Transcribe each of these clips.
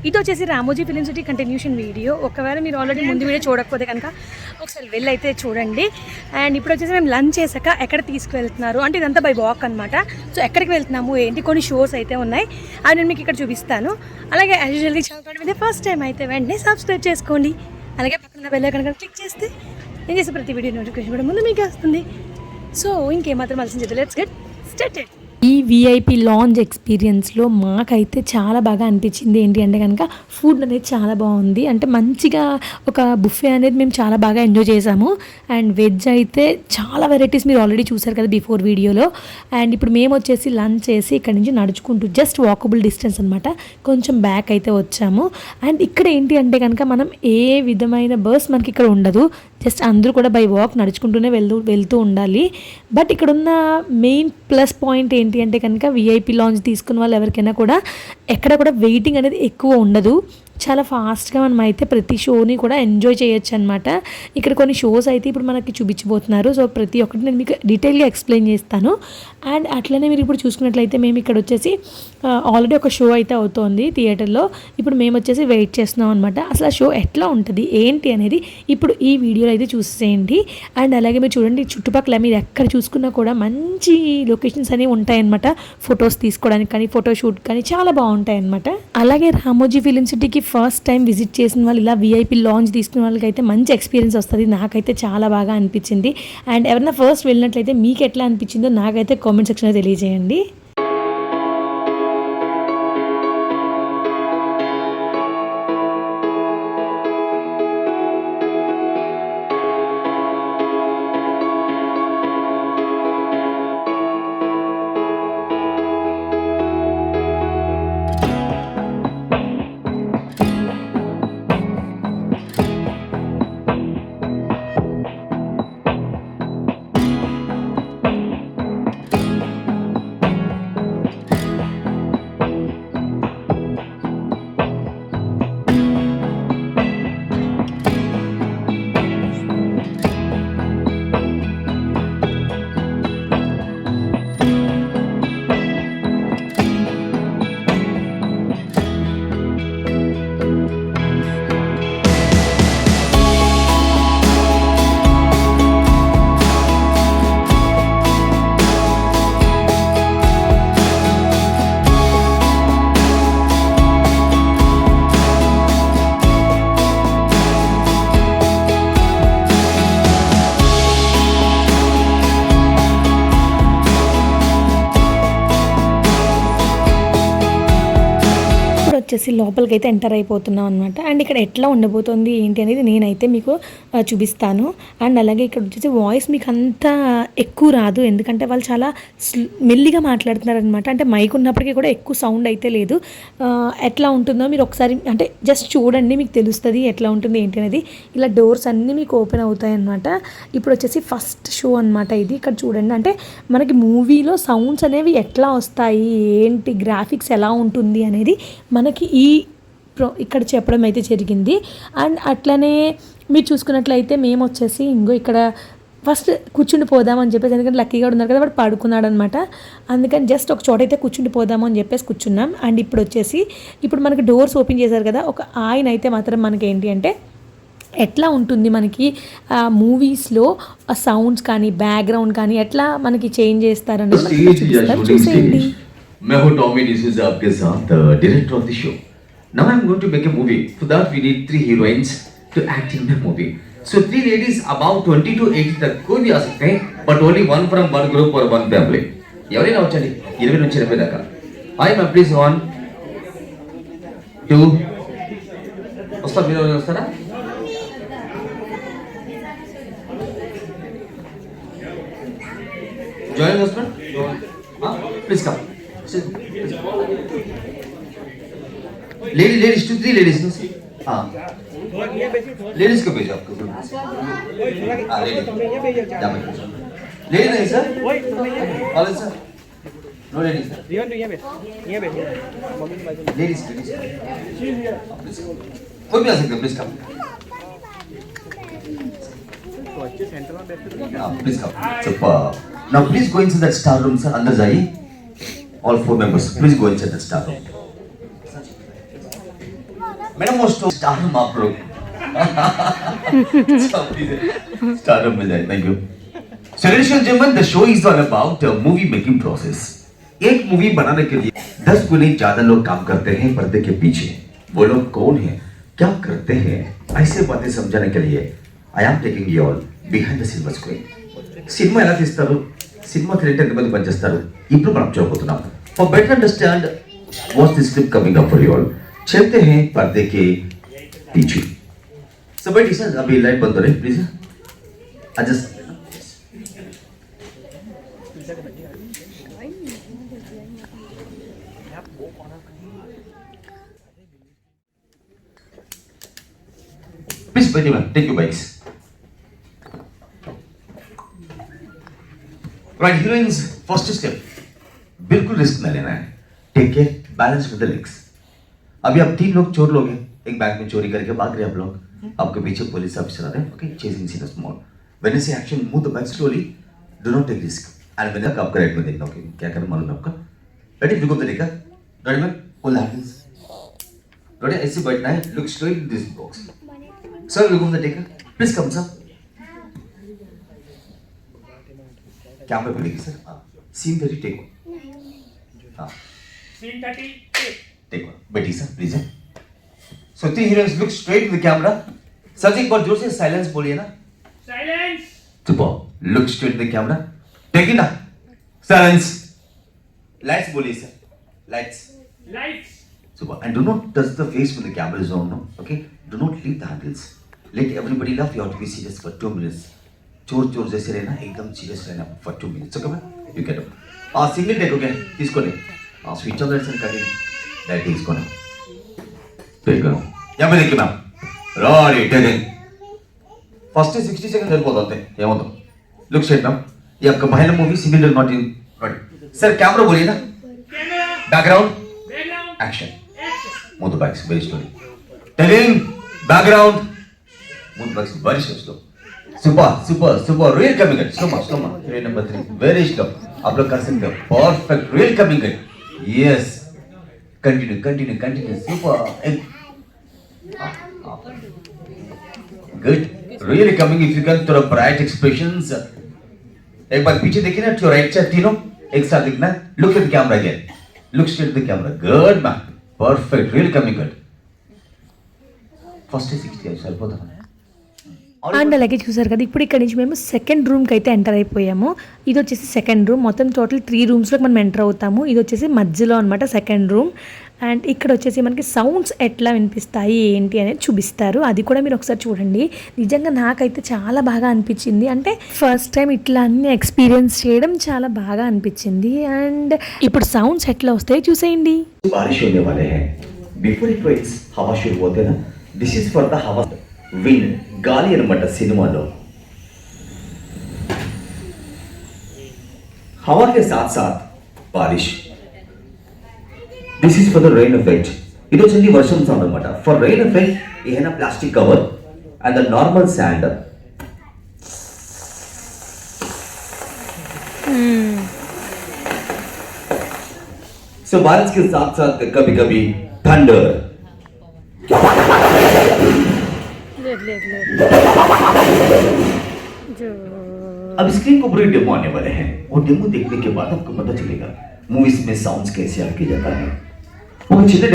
ఇది వచ్చేసి Ramoji film city continuation video. ఒకవేళ మీరు ఆల్రెడీ ముందు వీడియో చూడకపోతే కనుక ఒకసారి వెళ్ళైతే చూడండి. అండ్ ఇప్పుడు వచ్చేసి మేము లంచ్ చేశాక ఎక్కడ తీసుకువెళ్తున్నారు అంటే ఇదంతా బై వాక్ అనమాట. సో ఎక్కడికి వెళ్తున్నాము ఏంటి కొన్ని షోస్ అయితే ఉన్నాయి, అవి నేను మీకు ఇక్కడ చూపిస్తాను. అలాగే యాజ్ యూజువల్గా ఛానల్ మీద ఫస్ట్ టైం అయితే వెంటనే సబ్స్క్రైబ్ చేసుకోండి. అలాగే పక్కన బెల్ ఐకాన్ క్లిక్ చేస్తే నేను చేసే ప్రతి వీడియో నోటిఫికేషన్ కూడా ముందు మీకు వస్తుంది. సో ఇంకేమాత్రం ఆలోచించదు, లెట్స్ గెట్ స్టార్టెడ్. ఈ విఐపి లాంజ్ ఎక్స్పీరియన్స్లో మాకైతే చాలా బాగా అనిపించింది. ఏంటి అంటే కనుక ఫుడ్ అనేది చాలా బాగుంది. అంటే మంచిగా ఒక బుఫే అనేది మేము చాలా బాగా ఎంజాయ్ చేసాము. అండ్ వెజ్ అయితే చాలా వెరైటీస్ మీరు ఆల్రెడీ చూసారు కదా బిఫోర్ వీడియోలో. అండ్ ఇప్పుడు మేము వచ్చేసి లంచ్ చేసి ఇక్కడ నుంచి నడుచుకుంటూ జస్ట్ వాకబుల్ డిస్టెన్స్ అనమాట కొంచెం బ్యాక్ అయితే వచ్చాము. అండ్ ఇక్కడ ఏంటి అంటే కనుక మనం ఏ విధమైన బస్ మనకి ఇక్కడ ఉండదు. జస్ట్ అందరూ కూడా బై వాక్ నడుచుకుంటూనే వెళ్తూ ఉండాలి. బట్ ఇక్కడ ఉన్న మెయిన్ ప్లస్ పాయింట్ ఏంటి అంటే కనుక విఐపి లాంజ్ తీసుకున్న వాళ్ళు ఎవరికైనా కూడా ఎక్కడ కూడా వెయిటింగ్ అనేది ఎక్కువ ఉండదు. చాలా ఫాస్ట్గా మనం అయితే ప్రతి షోని కూడా ఎంజాయ్ చేయొచ్చు అనమాట. ఇక్కడ కొన్ని షోస్ అయితే ఇప్పుడు మనకి చూపించబోతున్నారు. సో ప్రతి ఒక్కటి నేను మీకు డీటెయిల్గా ఎక్స్ప్లెయిన్ చేస్తాను. అండ్ అట్లనే మీరు ఇప్పుడు చూసుకున్నట్లయితే మేము ఇక్కడ వచ్చేసి ఆల్రెడీ ఒక షో అయితే అవుతోంది థియేటర్లో. ఇప్పుడు మేము వచ్చేసి వెయిట్ చేస్తున్నాం అనమాట. అసలు ఆ షో ఎట్లా ఉంటుంది ఏంటి అనేది ఇప్పుడు ఈ వీడియోలో అయితే చూసేయండి. అండ్ అలాగే మీరు చూడండి చుట్టుపక్కల మీరు ఎక్కడ చూసుకున్నా కూడా మంచి లొకేషన్స్ అనేవి ఉంటాయన్నమాట. ఫొటోస్ తీసుకోవడానికి కానీ ఫోటోషూట్ కానీ చాలా బాగుంటాయి అనమాట. అలాగే రామోజీ ఫిలిం సిటీకి ఫస్ట్ టైం విజిట్ చేసిన వాళ్ళు ఇలా విఐపి లాంచ్ తీసుకున్న వాళ్ళకి అయితే మంచి ఎక్స్పీరియన్స్ వస్తుంది. నాకైతే చాలా బాగా అనిపించింది. అండ్ ఎవరైనా ఫస్ట్ వెళ్ళినట్లయితే మీకు ఎట్లా అనిపించిందో నాకైతే కామెంట్ సెక్షన్లో తెలియజేయండి. వచ్చేసి లోపలికి అయితే ఎంటర్ అయిపోతున్నాం అనమాట. అండ్ ఇక్కడ ఎట్లా ఉండబోతుంది ఏంటి అనేది నేనైతే మీకు చూపిస్తాను. అండ్ అలాగే ఇక్కడ వచ్చేసి వాయిస్ మీకు అంత ఎక్కువ రాదు, ఎందుకంటే వాళ్ళు చాలా మెల్లిగా మాట్లాడుతున్నారు అనమాట. అంటే మైక్ ఉన్నప్పటికీ కూడా ఎక్కువ సౌండ్ అయితే లేదు. ఎట్లా ఉంటుందో మీరు ఒకసారి అంటే జస్ట్ చూడండి, మీకు తెలుస్తుంది ఎట్లా ఉంటుంది ఏంటి అనేది. ఇలా డోర్స్ అన్నీ మీకు ఓపెన్ అవుతాయి అనమాట. ఇప్పుడు వచ్చేసి ఫస్ట్ షో అనమాట ఇది. ఇక్కడ చూడండి అంటే మనకి మూవీలో సౌండ్స్ అనేవి ఎట్లా వస్తాయి ఏంటి గ్రాఫిక్స్ ఎలా ఉంటుంది అనేది మనకి ఇక్కడ చెప్పడం అయితే జరిగింది. అండ్ అట్లనే మీరు చూసుకున్నట్లయితే మేము వచ్చేసి ఇంకో ఇక్కడ ఫస్ట్ కూర్చుండి పోదామని చెప్పేసి, ఎందుకంటే లక్కీగా ఉన్నారు కదా వాడు పడుకున్నాడు అనమాట. అందుకని జస్ట్ ఒక చోట అయితే కూర్చుండి పోదాము అని చెప్పేసి కూర్చున్నాం. అండ్ ఇప్పుడు వచ్చేసి ఇప్పుడు మనకి డోర్స్ ఓపెన్ చేశారు కదా, ఒక ఆయన అయితే మాత్రం మనకి ఏంటి అంటే ఎట్లా ఉంటుంది మనకి మూవీస్లో ఆ సౌండ్స్ కానీ బ్యాక్గ్రౌండ్ కానీ ఎట్లా మనకి చేంజ్ చేస్తారని చూసేయండి. मैं हूं टॉमी डिसूजा आपके साथ director of the show. Now I'm going to make a movie. For that we need 3 heroines to act in the movie. So 3 ladies about 20 to 80 तक कोई भी आ सकते हैं, but only one from one group or one family. ఎవరైనా వచ్చండి 20 నుంచి 20 దాకా. హాయ్ మ్యామ్ ప్లీజ్ 1 2 వస్తా మీరు వస్తారా? Join husband please come. Ladies 2 3 ladies हाँ लेडीज को भेजो आपको लेडीज नहीं सर वाले sir no ladies sir ladies कोई भी आ सकते please come please come super now please go inside that star room sir अंदर जाइए all 4 members please go inside the staff room. Madam वो स्टार आप लोग स्टार में जाए thank you So ladies and gentlemen, the show is all about movie making process. एक movie बनाने के लिए 10 गुने ज्यादा लोग काम करते हैं पर्दे के पीछे. वो लोग कौन हैं, क्या करते हैं, ऐसे बातें समझाने के लिए I am taking you all behind the silver screen. Cinema ఎలా తీస్తారు, సినిమా క్రియేటర్ ఎంతమంది పనిచేస్తారు, ఇప్పుడు మనం చూడబోతున్నాం. For better understand what's the script coming up for you all, चलते हैं पर्दे के पीछे. So बैठिए सर, अभी लाइट बंद हो रही प्लीज. Adjust. Please, बैठिए ma'am, take your bikes. Right, heroines, first step, बिल्कुल रिस्क न लेना है. Take care, balance with the legs. अभी आप 3 लोग चोर लोग हैं, एक बैंक में चोरी करके भाग रहे हैं आप लोग. आपके पीछे पुलिस ऑफिसर आ रहे हैं. Okay, chasing scene small. When you say action, move the back slowly, do not take risk. And when आपका राइट में देखना. ओके, क्या करना मालूम है आपका. Ready, look of the taker. Ready man, pull hands. Ready, ऐसे बैठना है. Look straight in this box. Sir, look of the taker. Please come sir. Camera पे देखिए सर. Scene 30 take. हाँ. Scene 30, take one. बैठिए sir please. So 3 heroines look straight in the camera. Sir ji एक बार जोर से साइलेंस बोलिए ना. silence, super. Look straight in the camera. Take ना. साइलेंस. लाइट्स बोलिए sir. Lights. lights, Super. And do not touch the face when the camera is on. No? Okay? Do not leave the handles. Let everybody laugh. You have to be serious for 2 minutes. चोर जैसे रहना, एकदम serious रहना for 2 minutes. Okay, man? You get it. Single take. Okay, తీసుకోండి. Switch on చేసి కడి direct తీసుకోండి. Take करो. यहाँ पे देखिए ma'am. Ready, taking. First 60 second సరిపోతుంది. ఏమవుతుంది? Look straight ma'am. ये आपका पहला movie similar not in. Sir camera बोलिए ना. camera, background background, action. action, Move the bikes, very slowly. Telling, background. Move the bikes, very slow. Super. Real coming in. Slow ma. Train number 3, very slow. आप लोग कर सकते हो. Perfect, real coming in. Yes. Continue. Super. Good. Really coming. If you can throw bright expressions. एक बार पीछे देखिए ना, to right side तीनों एक साथ दिखना. Look at the camera again. Look straight at the camera. Good man. Perfect. Really coming good. First 60 సరిపోతుందా? And అలాగే చూసారు కదా, ఇప్పుడు ఇక్కడ నుంచి మేము సెకండ్ రూమ్కి అయితే ఎంటర్ అయిపోయాము. ఇది వచ్చేసి సెకండ్ రూమ్. మొత్తం టోటల్ 3 రూమ్స్లోకి మనం ఎంటర్ అవుతాము. ఇది వచ్చేసి మధ్యలో అనమాట సెకండ్ రూమ్. అండ్ ఇక్కడ వచ్చేసి మనకి సౌండ్స్ ఎట్లా వినిపిస్తాయి ఏంటి అనేది చూపిస్తారు. అది కూడా మీరు ఒకసారి చూడండి. నిజంగా నాకైతే చాలా బాగా అనిపించింది. అంటే ఫస్ట్ టైం ఇట్లా అన్ని ఎక్స్పీరియన్స్ చేయడం చాలా బాగా అనిపించింది. అండ్ ఇప్పుడు సౌండ్స్ ఎట్లా వస్తాయో చూసేయండి. बारिश होने वाले हैं. Before it rains, हवा शुरू होते हैं ना. This is for the हवा. Wind, గాలి అన్నమాట సినిమాలో. हवा के साथ साथ बारिश. This is for the rain effect. ఇది వచ్చి వర్షం సౌండ్ అన్నమాట. For rain effect, ये है ना plastic cover and the normal sand. So बारिश के साथ साथ कभी कभी थंडर. अब स्क्रीन को पूरे डेमो आने वाले हैं और डेमो देखने के बाद आपको पता चलेगा मूवीज में साउंड्स कैसे ऐड किया जाता है. वो चिल्ले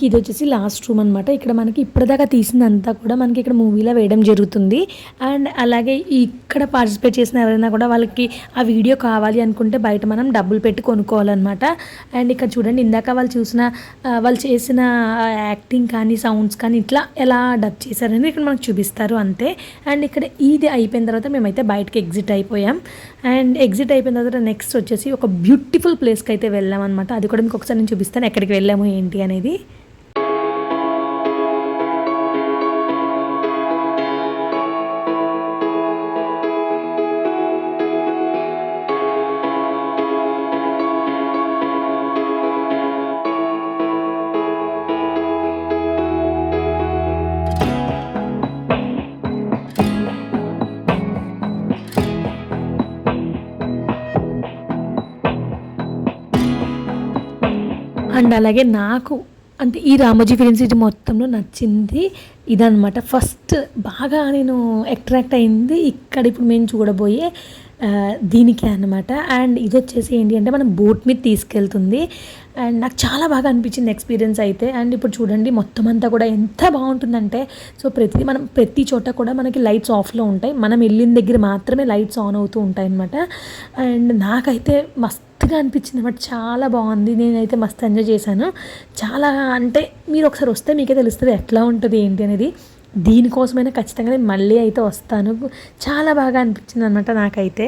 ఇంక ఇది వచ్చేసి లాస్ట్ రూమ్ అనమాట. ఇక్కడ మనకి ఇప్పటిదాకా తీసిందంతా కూడా మనకి ఇక్కడ మూవీలో వేయడం జరుగుతుంది. అండ్ అలాగే ఇక్కడ పార్టిసిపేట్ చేసిన ఎవరైనా కూడా వాళ్ళకి ఆ వీడియో కావాలి అనుకుంటే బయట మనం డబ్బులు పెట్టి కొనుక్కోవాలన్నమాట. అండ్ ఇక్కడ చూడండి, ఇందాక వాళ్ళు చేసిన యాక్టింగ్ కానీ సౌండ్స్ కానీ ఇట్లా ఎలా డబ్ చేశారని ఇక్కడ మనకు చూపిస్తారు అంతే. అండ్ ఇక్కడ ఇది అయిపోయిన తర్వాత మేమైతే బయటకి ఎగ్జిట్ అయిపోయాం. అండ్ ఎగ్జిట్ అయిపోయిన తర్వాత నెక్స్ట్ వచ్చేసి ఒక బ్యూటిఫుల్ ప్లేస్కి అయితే వెళ్ళాం అనమాట. అది కూడా మీకు ఒకసారి నేను చూపిస్తాను ఎక్కడికి వెళ్ళాము ఏంటి అనేది. అండ్ అలాగే నాకు అంటే ఈ రామోజీ ఫిలిం సిటీ మొత్తంలో నచ్చింది ఇదనమాట. ఫస్ట్ బాగా నేను అట్రాక్ట్ అయింది ఇక్కడ ఇప్పుడు మేము చూడబోయే దీనికి అనమాట. అండ్ ఇది వచ్చేసి ఏంటి అంటే మనం బోట్ మీద తీసుకెళ్తుంది. అండ్ నాకు చాలా బాగా అనిపించింది ఎక్స్పీరియన్స్ అయితే. అండ్ ఇప్పుడు చూడండి మొత్తం అంతా కూడా ఎంత బాగుంటుందంటే, సో ప్రతి చోట కూడా మనకి లైట్స్ ఆఫ్లో ఉంటాయి. మనం వెళ్ళిన దగ్గర మాత్రమే లైట్స్ ఆన్ అవుతూ ఉంటాయి అనమాట. అండ్ నాకైతే మస్తుగా అనిపించింది అనమాట. చాలా బాగుంది, నేనైతే మస్తు ఎంజాయ్ చేశాను. చాలా అంటే మీరు ఒకసారి వస్తే మీకే తెలుస్తుంది ఎట్లా ఉంటుంది ఏంటి అనేది. దీనికోసమైనా ఖచ్చితంగా నేను మళ్ళీ అయితే వస్తాను. చాలా బాగా అనిపించింది అనమాట నాకైతే.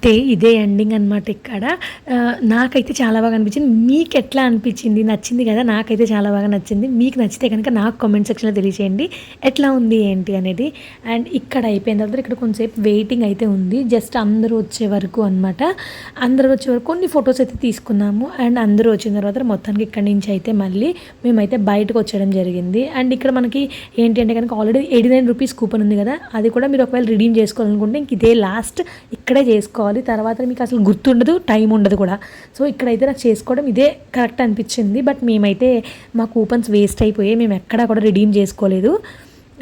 డే ఇదే ఎండింగ్ అనమాట ఇక్కడ. నాకైతే చాలా బాగా అనిపించింది. మీకు ఎట్లా అనిపించింది? నచ్చింది కదా, నాకైతే చాలా బాగా నచ్చింది. మీకు నచ్చితే కనుక నాకు కామెంట్ సెక్షన్లో తెలియజేయండి ఎట్లా ఉంది ఏంటి అనేది. అండ్ ఇక్కడ అయిపోయిన తర్వాత ఇక్కడ కొంచెంసేపు వెయిటింగ్ అయితే ఉంది, జస్ట్ అందరూ వచ్చే వరకు అనమాట. అందరూ వచ్చే వరకు కొన్ని ఫొటోస్ అయితే తీసుకున్నాము. అండ్ అందరూ వచ్చిన తర్వాత మొత్తానికి ఇక్కడి నుంచి అయితే మళ్ళీ మేమైతే బయటకు వచ్చేయడం జరిగింది. అండ్ ఇక్కడ మనకి ఏంటి అంటే కనుక ఆల్రెడీ 89 రూపీస్ కూపన్ ఉంది కదా, అది కూడా మీరు ఒకవేళ రిడీమ్ చేసుకోవాలనుకుంటే ఇంక ఇదే లాస్ట్, ఇక్కడే చేసుకోవాలి. తర్వాత మీకు అసలు గుర్తుండదు, టైం ఉండదు కూడా. సో ఇక్కడైతే నాకు చేసుకోవడం ఇదే కరెక్ట్ అనిపించింది. బట్ మేమైతే మా కూపన్స్ వేస్ట్ అయిపోయాయి, మేము ఎక్కడా కూడా రిడీమ్ చేసుకోలేదు.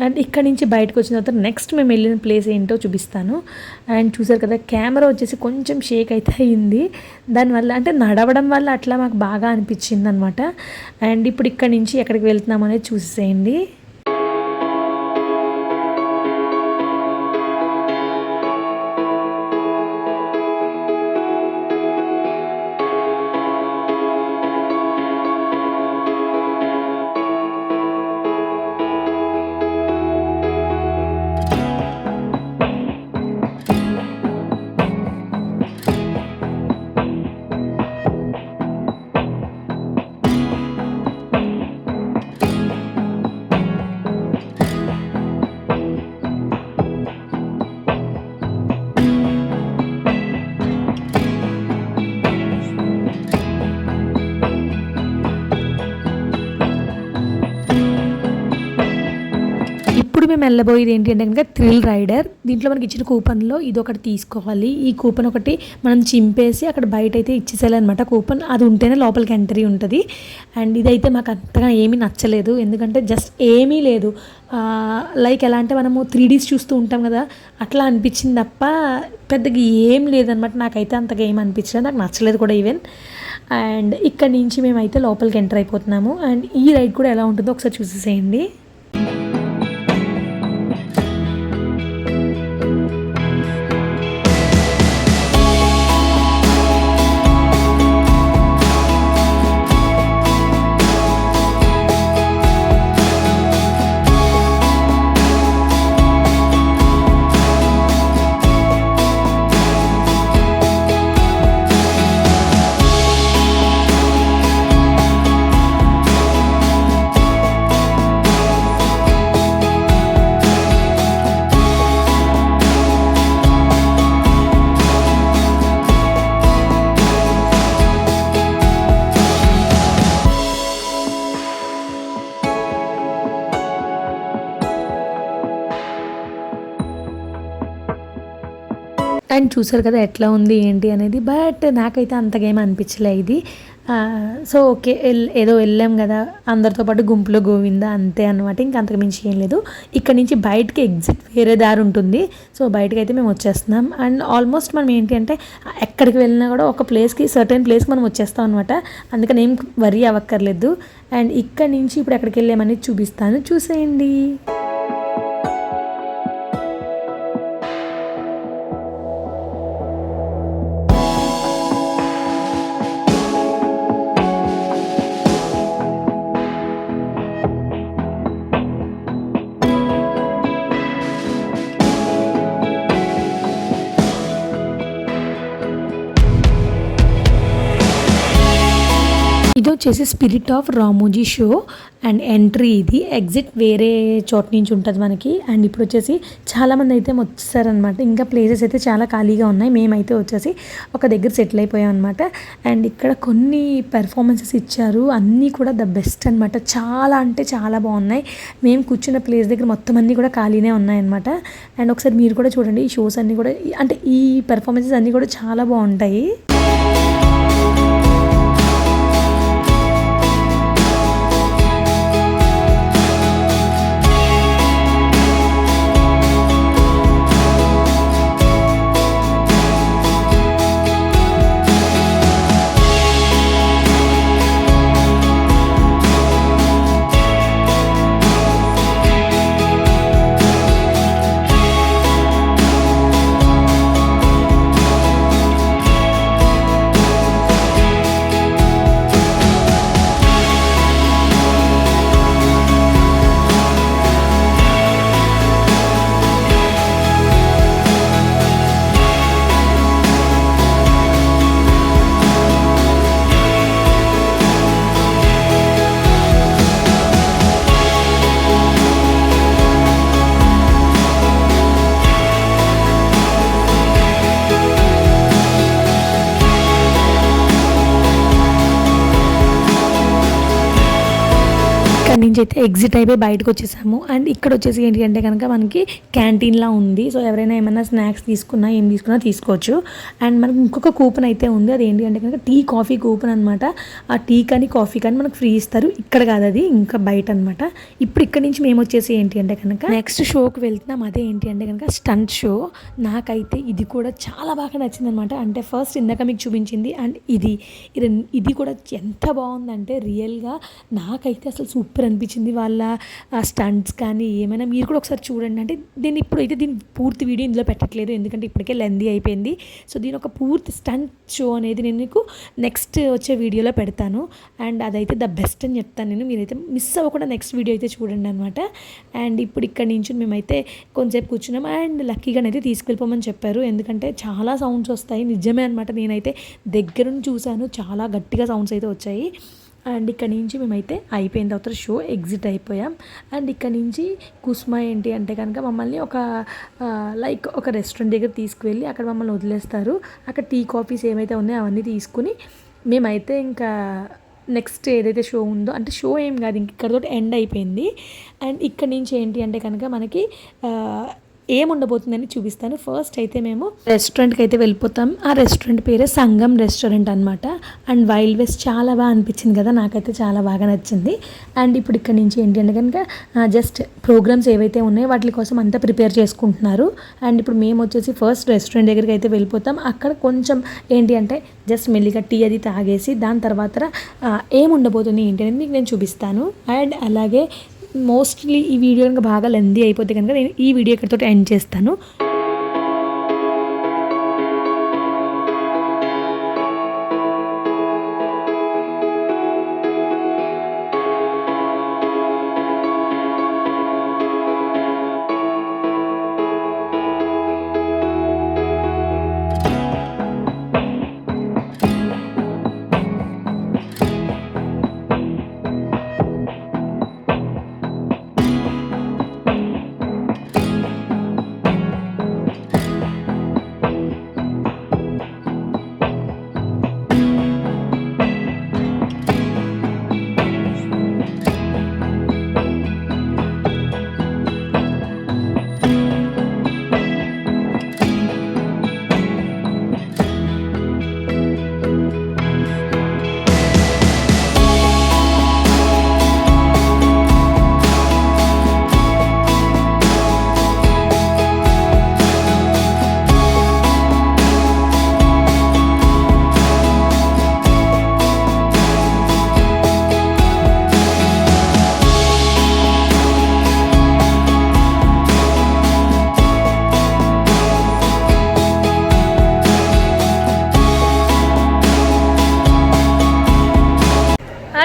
అండ్ ఇక్కడ నుంచి బయటకు వచ్చిన తర్వాత నెక్స్ట్ మేము వెళ్ళిన ప్లేస్ ఏంటో చూపిస్తాను. అండ్ చూసారు కదా, కెమెరా వచ్చేసి కొంచెం షేక్ అయితే అయింది. దానివల్ల అంటే నడవడం వల్ల అట్లా మాకు బాగా అనిపించింది అనమాట. అండ్ ఇప్పుడు ఇక్కడ నుంచి ఎక్కడికి వెళ్తున్నాం అనేది చూసేయండి. ఇప్పుడు మేము వెళ్ళబోయేది ఏంటి అంటే కనుక థ్రిల్ రైడర్. దీంట్లో మనకి ఇచ్చిన కూపన్లో ఇది ఒకటి తీసుకోవాలి. ఈ కూపన్ ఒకటి మనం చింపేసి అక్కడ బయట అయితే ఇచ్చేసేయాలన్నమాట కూపన్. అది ఉంటేనే లోపలికి ఎంట్రీ ఉంటుంది. అండ్ ఇదైతే మాకు అంతగా ఏమీ నచ్చలేదు, ఎందుకంటే జస్ట్ ఏమీ లేదు. లైక్ ఎలా అంటే మనము 3Ds చూస్తూ ఉంటాం కదా, అట్లా అనిపించింది తప్ప పెద్దగా ఏం లేదనమాట. నాకైతే అంతగా ఏం అనిపించలేదు, నాకు నచ్చలేదు కూడా ఈవెన్. అండ్ ఇక్కడ నుంచి మేమైతే లోపలికి ఎంటర్ అయిపోతున్నాము. అండ్ ఈ రైడ్ కూడా ఎలా ఉంటుందో ఒకసారి చూసేసేయండి. అండ్ చూసారు కదా ఎట్లా ఉంది ఏంటి అనేది. బట్ నాకైతే అంతగా ఏమీ అనిపించలే ఇది. సో ఓకే, ఏదో వెళ్ళాం కదా, అందరితో పాటు గుంపులో గోవిందా అంతే అనమాట, ఇంకా అంతకు మించి ఏం లేదు. ఇక్కడ నుంచి బయటకి ఎగ్జిట్ వేరే దారి ఉంటుంది. సో బయటకు అయితే మేము వచ్చేస్తున్నాం. అండ్ ఆల్మోస్ట్ మనం ఏంటి అంటే ఎక్కడికి వెళ్ళినా కూడా ఒక ప్లేస్కి సర్టెన్ ప్లేస్కి మనం వచ్చేస్తాం అనమాట, అందుకని ఏం వరీ అవ్వక్కర్లేదు. అండ్ ఇక్కడ నుంచి ఇప్పుడు ఎక్కడికి వెళ్ళామనేది చూపిస్తాను, చూసేయండి. ఇది వచ్చేసి spirit of Ramoji show and entry ఇది. ఎగ్జిట్ వేరే చోట నుంచి ఉంటుంది మనకి. అండ్ ఇప్పుడు వచ్చేసి చాలామంది అయితే వచ్చేసారనమాట, ఇంకా ప్లేసెస్ అయితే చాలా ఖాళీగా ఉన్నాయి. మేమైతే వచ్చేసి ఒక దగ్గర సెటిల్ అయిపోయాం అనమాట. అండ్ ఇక్కడ కొన్ని పెర్ఫార్మెన్సెస్ ఇచ్చారు, అన్నీ కూడా ద బెస్ట్ అనమాట, చాలా అంటే చాలా బాగున్నాయి. మేము కూర్చున్న ప్లేస్ దగ్గర మొత్తం అన్నీ కూడా ఖాళీనే ఉన్నాయన్నమాట. అండ్ ఒకసారి మీరు కూడా చూడండి, ఈ షోస్ అన్నీ కూడా అంటే ఈ పెర్ఫార్మెన్సెస్ అన్నీ కూడా చాలా బాగుంటాయి. ఇక్కడ నుంచి అయితే ఎగ్జిట్ అయిపోయి బయటకు వచ్చేసాము. అండ్ ఇక్కడ వచ్చేసి ఏంటి అంటే కనుక మనకి క్యాంటీన్లా ఉంది. సో ఎవరైనా ఏమైనా స్నాక్స్ తీసుకున్నా ఏం తీసుకున్నా తీసుకోవచ్చు. అండ్ మనకి ఇంకొక కూపన్ అయితే ఉంది. అది ఏంటి అంటే కనుక టీ కాఫీ కూపన్ అనమాట. ఆ టీ కానీ కాఫీ కానీ మనకు ఫ్రీ ఇస్తారు. ఇక్కడ కాదు, అది ఇంకా బయట అనమాట. ఇప్పుడు ఇక్కడ నుంచి మేము వచ్చేసి ఏంటి అంటే కనుక నెక్స్ట్ షోకి వెళ్తున్నాం. అదే ఏంటి అంటే కనుక స్టంట్ షో. నాకైతే ఇది కూడా చాలా బాగా నచ్చింది అనమాట. అంటే ఫస్ట్ ఇందాక మీకు చూపించింది అండ్ ఇది కూడా ఎంత బాగుందంటే రియల్గా నాకైతే అసలు సూపర్ అనిపించింది. వాళ్ళ స్టంట్స్ కానీ ఏమైనా మీరు కూడా ఒకసారి చూడండి. అంటే దీని పూర్తి వీడియో ఇందులో పెట్టట్లేదు, ఎందుకంటే ఇప్పటికే లెందీ అయిపోయింది. సో దీని ఒక పూర్తి స్టంట్ షో అనేది నేను మీకు నెక్స్ట్ వచ్చే వీడియోలో పెడతాను. అండ్ అదైతే ద బెస్ట్ అని చెప్తాను నేను. మీరైతే మిస్ అవ్వకుండా నెక్స్ట్ వీడియో అయితే చూడండి అనమాట. అండ్ ఇప్పుడు ఇక్కడ నుంచి మేమైతే కొంచెంసేపు కూర్చున్నాం. అండ్ లక్కీగానైతే తీసుకెళ్ళిపోమని చెప్పారు, ఎందుకంటే చాలా సౌండ్స్ వస్తాయి. నిజమే అనమాట, నేనైతే దగ్గరుండి చూశాను, చాలా గట్టిగా సౌండ్స్ అయితే వచ్చాయి. అండ్ ఇక్కడ నుంచి మేమైతే అయిపోయిన తర్వాత షో ఎగ్జిట్ అయిపోయాం. అండ్ ఇక్కడ నుంచి కుస్మా ఏంటి అంటే కనుక మమ్మల్ని ఒక రెస్టారెంట్ దగ్గర తీసుకువెళ్ళి అక్కడ మమ్మల్ని వదిలేస్తారు. అక్కడ టీ కాఫీస్ ఏమైతే ఉన్నాయో అవన్నీ తీసుకుని మేమైతే ఇంకా నెక్స్ట్ ఏదైతే షో ఉందో, అంటే షో ఏం కాదు ఇంక ఇక్కడతో ఎండ్ అయిపోయింది. అండ్ ఇక్కడ నుంచి ఏంటి అంటే కనుక మనకి ఏముండబోతుందని చూపిస్తాను. ఫస్ట్ అయితే మేము రెస్టారెంట్కి అయితే వెళ్ళిపోతాం. ఆ రెస్టారెంట్ పేరే సంగం రెస్టారెంట్ అనమాట. అండ్ వైల్డ్ వెస్ట్ చాలా బాగా అనిపించింది కదా, నాకైతే చాలా బాగా నచ్చింది. అండ్ ఇప్పుడు ఇక్కడ నుంచి ఏంటి అంటే కనుక జస్ట్ ప్రోగ్రామ్స్ ఏవైతే ఉన్నాయో వాటి కోసం అంతా ప్రిపేర్ చేసుకుంటున్నారు. అండ్ ఇప్పుడు మేము వచ్చేసి ఫస్ట్ రెస్టారెంట్ దగ్గరికి అయితే వెళ్ళిపోతాం. అక్కడ కొంచెం ఏంటి అంటే జస్ట్ మెల్లిగా టీ అది తాగేసి దాని తర్వాత ఏముండబోతుంది ఏంటి అనేది మీకు నేను చూపిస్తాను. అండ్ అలాగే మోస్ట్లీ ఈ వీడియో కనుక బాగా లెందీ అయిపోతే కనుక నేను ఈ వీడియో ఇక్కడితో ఎండ్ చేస్తాను.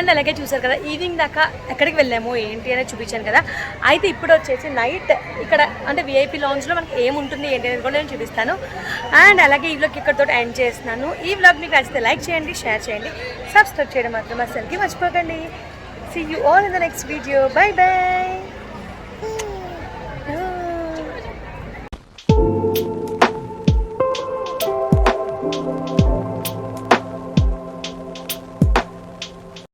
అండ్ అలాగే చూసారు కదా ఈవినింగ్ దాకా ఎక్కడికి వెళ్ళాము ఏంటి అనేది చూపించాను కదా. అయితే ఇప్పుడు వచ్చేసి నైట్ ఇక్కడ అంటే విఐపి లాంజ్లో మనకి ఏముంటుంది ఏంటి అనేది కూడా నేను చూపిస్తాను. అండ్ అలాగే ఈ వ్లాగ్ ఇక్కడితో ఎండ్ చేస్తున్నాను. ఈ వ్లాగ్ మీకు నచ్చితే లైక్ చేయండి, షేర్ చేయండి, సబ్స్క్రైబ్ చేయడం మాత్రం అసలుకి మర్చిపోకండి. See you all in the next video. Bye bye.